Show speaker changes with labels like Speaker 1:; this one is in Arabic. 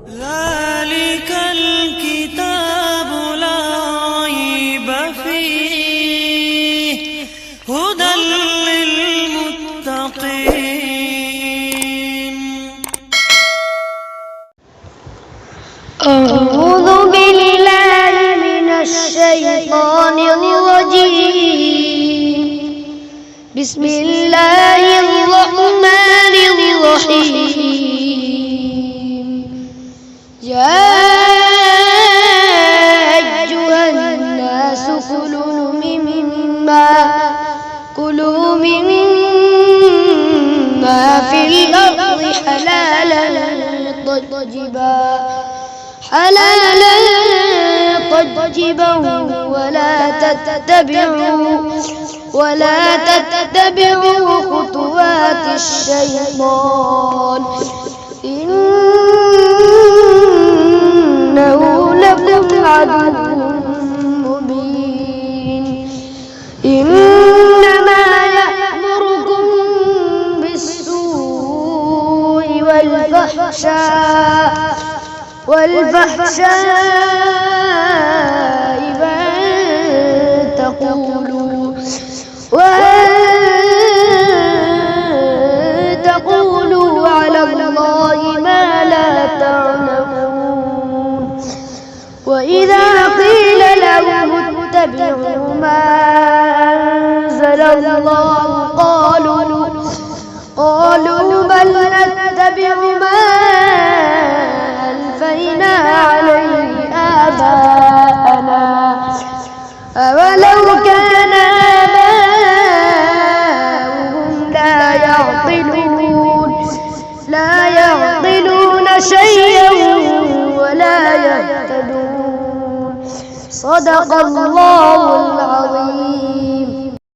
Speaker 1: ذلك الكتاب لا ريب فيه هدى للمتقين.
Speaker 2: أعوذ بالله من الشيطان الرجيم. بسم الله الرحمن الرحيم. يا أيها الناس كلوا مما في الأرض حلالا طيبا ولا تتبعوا خطوات الشيطان إنه لكم عدو مبين. إنما يأمركم بالسوء والفحشاء وأن تقولوا على الله ما لا تعلمون. وإذا قيل لهم اتبعوا ما أنزل الله قالوا بل نتبع ما ألفينا عليه آباءنا أولو كان آباؤهم لا يعقلون شيئا ولا يهتدون. صدق الله العظيم.